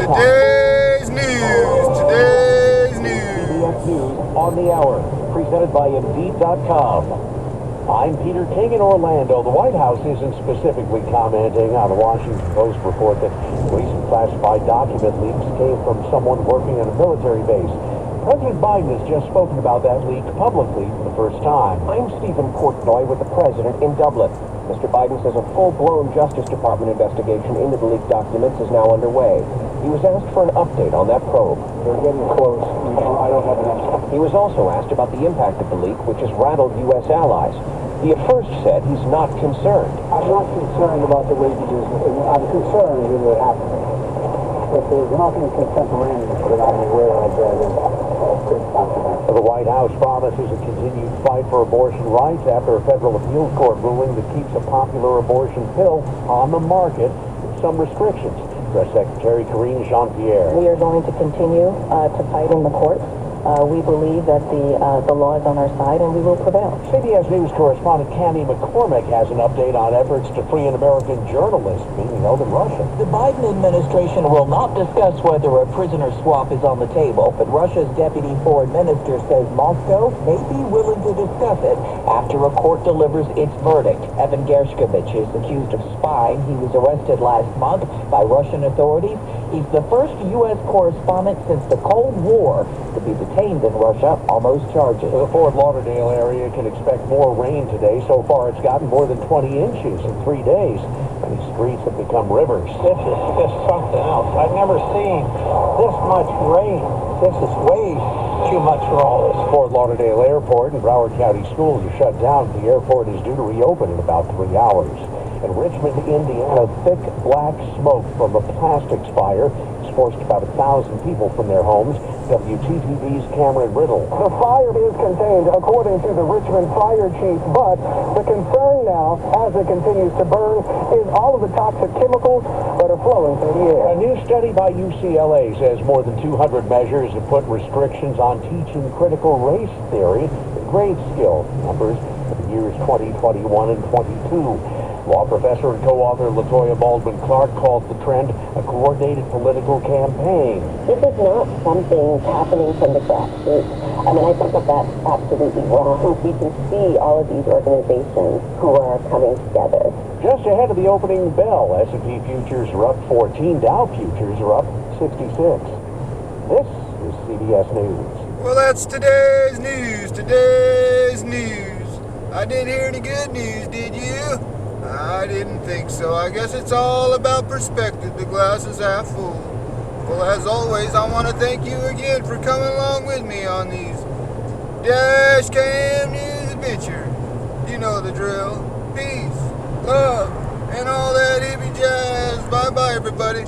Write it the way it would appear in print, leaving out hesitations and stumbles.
Today's news. CBS News on the hour, presented by Indeed.com. I'm Peter King in Orlando. The White House isn't specifically commenting on the Washington Post report that recent classified document leaks came from someone working at a military base. President Biden has just spoken about that leak publicly for the first time. I'm Stephen Portnoy with the president in Dublin. Mr. Biden says a full-blown Justice Department investigation into the leaked documents is now underway. He was asked for an update on that probe. We're getting close. I don't have enough. He was also asked about the impact of the leak, which has rattled U.S. allies. He at first said he's not concerned. I'm not concerned about the leakages. I'm concerned with what happened. But there's nothing contemporaneous that I'm aware of that could talk about. The White House promises a continued fight for abortion rights after a federal appeals court ruling that keeps a popular abortion pill on the market with some restrictions. Press Secretary Karine Jean-Pierre. We are going to continue to fight in the court. We believe that the law is on our side, and we will prevail. CBS News correspondent Cammie McCormick has an update on efforts to free an American journalist being held in Russia. The Biden administration will not discuss whether a prisoner swap is on the table, but Russia's deputy foreign minister says Moscow may be willing to discuss it after a court delivers its verdict. Evan Gershkovich is accused of spying. He was arrested last month by Russian authorities. He's the first U.S. correspondent since the Cold War to be detained in Russia on those charges. The Fort Lauderdale area can expect more rain today. So far, it's gotten more than 20 inches in 3 days. Many streets have become rivers. This is just something else. I've never seen this much rain. This is way too much for all this. Fort Lauderdale Airport and Broward County schools are shut down. The airport is due to reopen in about 3 hours. In Richmond, Indiana, thick black smoke from a plastics fire has forced about 1,000 people from their homes. WTTV's Cameron Riddle. The fire is contained, according to the Richmond fire chief, but the concern now, as it continues to burn, is all of the toxic chemicals that are flowing through the air. A new study by UCLA says more than 200 measures have put restrictions on teaching critical race theory and grade skill numbers for the years 2021 and 22. Law professor and co-author Latoya Baldwin-Clark calls the trend a coordinated political campaign. This is not something happening from the grassroots. I mean, I think that that's absolutely wrong. We can see all of these organizations who are coming together. Just ahead of the opening bell, S&P futures are up 14, Dow futures are up 66. This is CBS News. Well, that's today's news. I didn't hear any good news, did you? I didn't think so. I guess it's all about perspective. The glass is half full. Well, as always, I want to thank you again for coming along with me on these Dash Cam News adventure. You know the drill. Peace, love, and all that hippie jazz. Bye-bye, everybody.